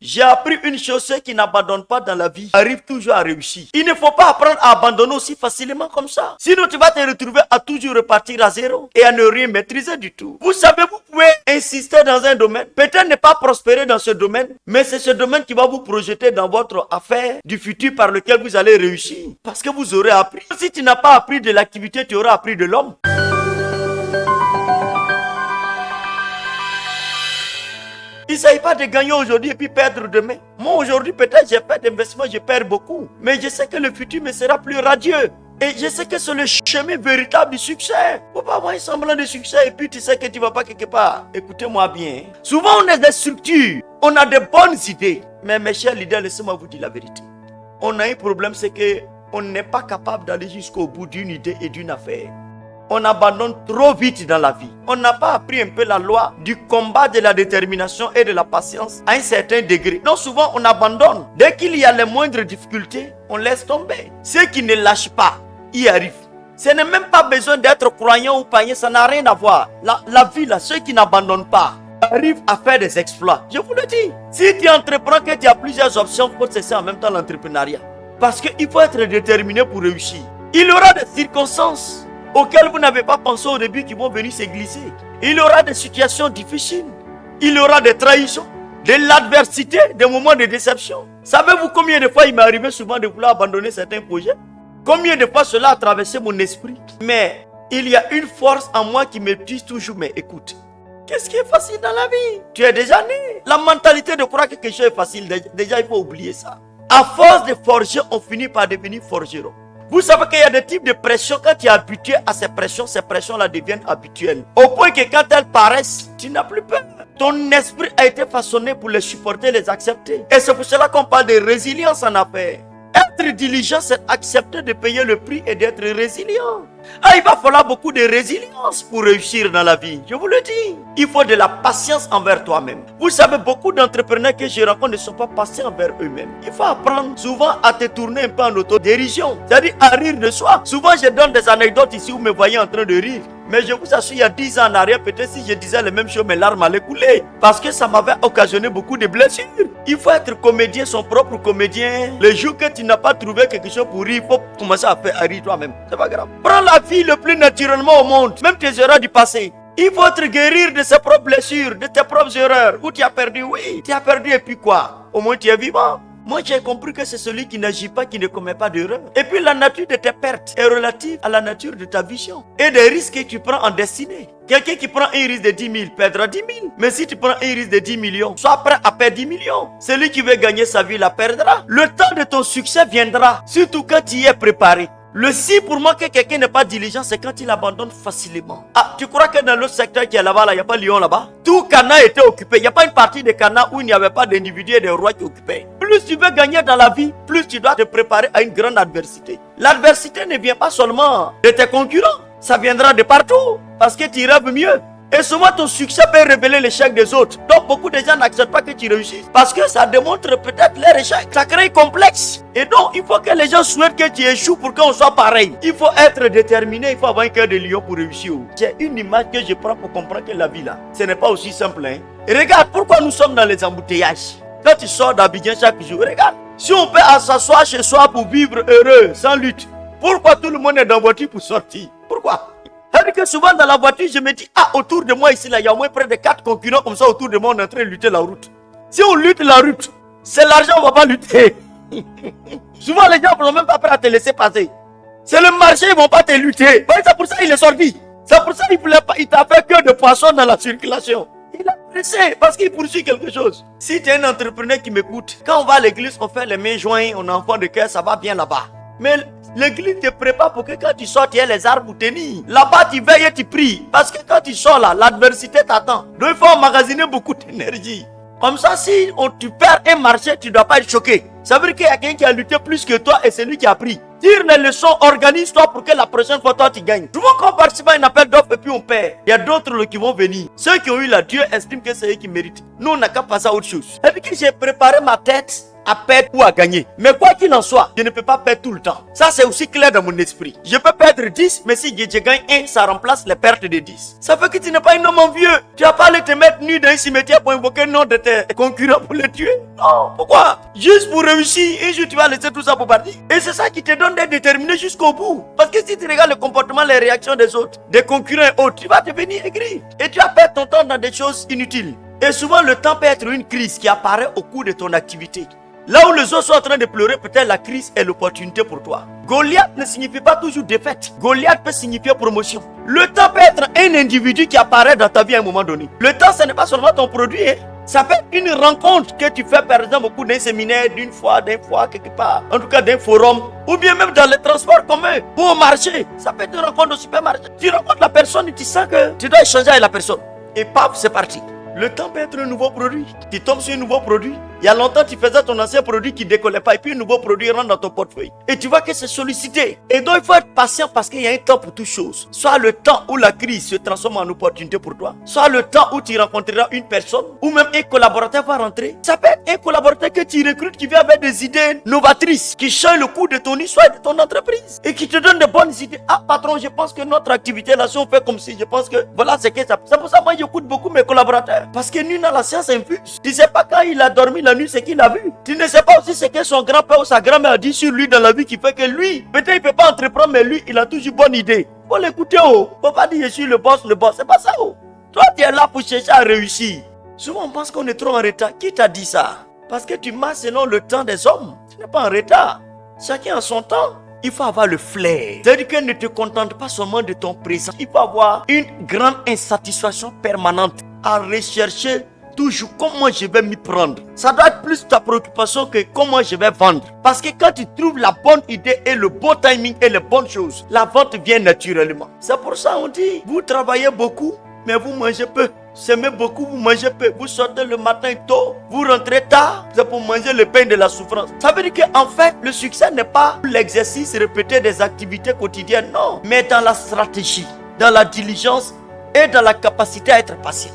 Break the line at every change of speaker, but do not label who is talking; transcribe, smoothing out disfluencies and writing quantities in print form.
J'ai appris une chose, ceux qui n'abandonnent pas dans la vie arrivent toujours à réussir. Il ne faut pas apprendre à abandonner aussi facilement comme ça. Sinon, tu vas te retrouver à toujours repartir à zéro et à ne rien maîtriser du tout. Vous savez, vous pouvez insister dans un domaine, peut-être ne pas prospérer dans ce domaine, mais c'est ce domaine qui va vous projeter dans votre affaire du futur par lequel vous allez réussir. Parce que vous aurez appris. Si tu n'as pas appris de l'activité, tu auras appris de l'homme. Il ne s'agit pas de gagner aujourd'hui et puis perdre demain. Moi aujourd'hui peut-être j'ai fait d'investissement, je perds beaucoup. Mais je sais que le futur me sera plus radieux. Et je sais que c'est le chemin véritable du succès. Faut pas avoir un semblant de succès et puis tu sais que tu ne vas pas quelque part. Écoutez-moi bien. Souvent on a des structures, on a de bonnes idées. Mais mes chers leaders, laissez-moi vous dire la vérité. On a un problème, c'est que on n'est pas capable d'aller jusqu'au bout d'une idée et d'une affaire. On abandonne trop vite dans la vie. On n'a pas appris un peu la loi du combat, de la détermination et de la patience à un certain degré. Donc souvent on abandonne. Dès qu'il y a les moindres difficultés, on laisse tomber. Ceux qui ne lâchent pas, y arrivent. Ce n'est même pas besoin d'être croyant ou païen, ça n'a rien à voir. La vie là, ceux qui n'abandonnent pas arrivent à faire des exploits. Je vous le dis. Si tu entreprends, que tu as plusieurs options pour cesser en même temps l'entrepreneuriat. Parce qu'il faut être déterminé pour réussir. Il y aura des circonstances auxquelles vous n'avez pas pensé au début qui vont venir se glisser. Il y aura des situations difficiles. Il y aura des trahisons, de l'adversité, des moments de déception. Savez-vous combien de fois il m'est arrivé souvent de vouloir abandonner certains projets? Combien de fois cela a traversé mon esprit? Mais il y a une force en moi qui me dit toujours, mais écoute, qu'est-ce qui est facile dans la vie? Tu es déjà né. La mentalité de croire que quelque chose est facile, déjà il faut oublier ça. À force de forger, on finit par devenir forgeron. Vous savez qu'il y a des types de pressions. Quand tu es habitué à ces pressions-là deviennent habituelles. Au point que quand elles paraissent, tu n'as plus peur. Ton esprit a été façonné pour les supporter, les accepter. Et c'est pour cela qu'on parle de résilience en affaires. Être diligent, c'est accepter de payer le prix et d'être résilient. Il va falloir beaucoup de résilience pour réussir dans la vie. Je vous le dis. Il faut de la patience envers toi-même. Vous savez, beaucoup d'entrepreneurs que je rencontre ne sont pas patients envers eux-mêmes. Il faut apprendre souvent à te tourner un peu en autodérision. C'est-à-dire à rire de soi. Souvent, je donne des anecdotes ici où vous me voyez en train de rire. Mais je vous assure, il y a 10 ans en arrière, peut-être si je disais les mêmes choses, mes larmes allaient couler. Parce que ça m'avait occasionné beaucoup de blessures. Il faut être comédien, son propre comédien. Le jour que tu n'as pas trouvé quelque chose pour rire, il faut commencer à faire rire toi-même. C'est pas grave. Prends la vie le plus naturellement au monde, même tes erreurs du passé. Il faut te guérir de ses propres blessures, de tes propres erreurs. Où tu as perdu, oui. Tu as perdu et puis quoi? Au moins tu es vivant. Moi, j'ai compris que c'est celui qui n'agit pas, qui ne commet pas d'erreur. Et puis, la nature de tes pertes est relative à la nature de ta vision et des risques que tu prends en destinée. Quelqu'un qui prend un risque de 10 000 perdra 10 000. Mais si tu prends un risque de 10 millions, sois prêt à perdre 10 millions. Celui qui veut gagner sa vie la perdra. Le temps de ton succès viendra, surtout quand tu y es préparé. Le si pour moi que quelqu'un n'est pas diligent, c'est quand il abandonne facilement. Tu crois que dans le secteur qui est là-bas, il n'y a pas Lyon là-bas? Tout Cana était occupé. Il n'y a pas une partie de Cana où il n'y avait pas d'individus et de rois qui occupaient. Plus tu veux gagner dans la vie, plus tu dois te préparer à une grande adversité. L'adversité ne vient pas seulement de tes concurrents. Ça viendra de partout. Parce que tu rêves mieux. Et souvent ton succès peut révéler l'échec des autres. Donc beaucoup de gens n'acceptent pas que tu réussisses. Parce que ça démontre peut-être leur échec. Ça crée un complexe. Et donc il faut que les gens souhaitent que tu échoues pour qu'on soit pareil. Il faut être déterminé. Il faut avoir un cœur de lion pour réussir. J'ai une image que je prends pour comprendre que la vie là, ce n'est pas aussi simple. Et regarde pourquoi nous sommes dans les embouteillages. Quand tu sors d'Abidjan chaque jour, regarde. Si on peut s'asseoir chez soi pour vivre heureux, sans lutte, pourquoi tout le monde est dans la voiture pour sortir? Pourquoi? C'est-à-dire que souvent dans la voiture, je me dis, autour de moi ici, là, il y a au moins près de 4 concurrents comme ça autour de moi, on est en train de lutter la route. Si on lutte la route, c'est l'argent, on ne va pas lutter. Souvent, les gens ne sont même pas prêts à te laisser passer. C'est le marché, ils ne vont pas te lutter. C'est pour ça qu'il est sorti. C'est pour ça qu'il t'a fait que de poissons dans la circulation. Il a pressé parce qu'il poursuit quelque chose. Si tu es un entrepreneur qui m'écoute, quand on va à l'église, on fait les mains joints, on est enfant de cœur, ça va bien là-bas. Mais l'église te prépare pour que quand tu sors, tu aies les arbres pour tenir. Là-bas, tu veilles et tu pries. Parce que quand tu sors là, l'adversité t'attend. Donc il faut emmagasiner beaucoup d'énergie. Comme ça, si tu perds un marché, tu ne dois pas être choqué. Ça veut dire qu'il y a quelqu'un qui a lutté plus que toi et c'est lui qui a pris. Tire les leçons, organise-toi pour que la prochaine fois, toi, tu gagnes. Souvent, quand on participe à une appel d'offres et puis on perd, il y a d'autres qui vont venir. Ceux qui ont eu la Dieu estime que c'est eux qui méritent. Nous, on n'a qu'à passer à autre chose. Et puis que j'ai préparé ma tête à perdre ou à gagner. Mais quoi qu'il en soit, je ne peux pas perdre tout le temps. Ça, c'est aussi clair dans mon esprit. Je peux perdre 10, mais si je gagne 1, ça remplace les pertes de 10. Ça fait que tu n'es pas un homme envieux. Tu vas pas aller te mettre nu dans un cimetière pour invoquer le nom de tes concurrents pour les tuer. Non, pourquoi? Juste pour réussir, un jour tu vas laisser tout ça pour partir. Et c'est ça qui te donne d'être déterminé jusqu'au bout. Parce que si tu regardes le comportement, les réactions des autres, des concurrents et autres, tu vas devenir aigri. Et tu vas perdre ton temps dans des choses inutiles. Et souvent, le temps peut être une crise qui apparaît au cours de ton activité. Là où les autres sont en train de pleurer, peut-être la crise est l'opportunité pour toi. Goliath ne signifie pas toujours défaite. Goliath peut signifier promotion. Le temps peut être un individu qui apparaît dans ta vie à un moment donné. Le temps, ce n'est pas seulement ton produit. Ça peut être une rencontre que tu fais par exemple au cours d'un séminaire, d'une fois, quelque part. En tout cas d'un forum. Ou bien même dans les transports communs. Ou au marché. Ça peut être une rencontre au supermarché. Tu rencontres la personne et tu sens que tu dois échanger avec la personne. Et paf, c'est parti. Le temps peut être un nouveau produit. Tu tombes sur un nouveau produit. Il y a longtemps, tu faisais ton ancien produit qui ne décollait pas. Et puis un nouveau produit rentre dans ton portefeuille. Et tu vois que c'est sollicité. Et donc, il faut être patient parce qu'il y a un temps pour toutes choses. Soit le temps où la crise se transforme en opportunité pour toi. Soit le temps où tu rencontreras une personne. Ou même un collaborateur va rentrer. Ça peut être un collaborateur que tu recrutes qui vient avec des idées novatrices. Qui changent le cours de ton histoire et de ton entreprise. Et qui te donne de bonnes idées. Ah, patron, je pense que notre activité là, si on fait comme si, je pense que voilà ce que ça. C'est pour ça que moi, j'écoute beaucoup mes collaborateurs. Parce que lui, dans la science infuse, tu ne sais pas quand il a dormi la nuit, ce qu'il a vu. Tu ne sais pas aussi ce que son grand-père ou sa grand-mère a dit sur lui dans la vie qui fait que lui, peut-être il ne peut pas entreprendre, mais lui, il a toujours bonne idée. Faut l'écouter, oh. Faut pas dire je suis le boss. C'est pas ça, oh. Toi, tu es là pour chercher à réussir. Souvent, on pense qu'on est trop en retard. Qui t'a dit ça? Parce que tu marches selon le temps des hommes. Tu n'es pas en retard. Chacun a son temps. Il faut avoir le flair. C'est-à-dire que ne te contente pas seulement de ton présent. Il faut avoir une grande insatisfaction permanente à rechercher toujours comment je vais m'y prendre. Ça doit être plus ta préoccupation que comment je vais vendre. Parce que quand tu trouves la bonne idée et le bon timing et les bonnes choses, la vente vient naturellement. C'est pour ça qu'on dit, vous travaillez beaucoup, mais vous mangez peu. Semez beaucoup, vous mangez peu. Vous sortez le matin tôt, vous rentrez tard, c'est pour manger le pain de la souffrance. Ça veut dire qu'en fait, le succès n'est pas l'exercice répété des activités quotidiennes, non. Mais dans la stratégie, dans la diligence et dans la capacité à être patient.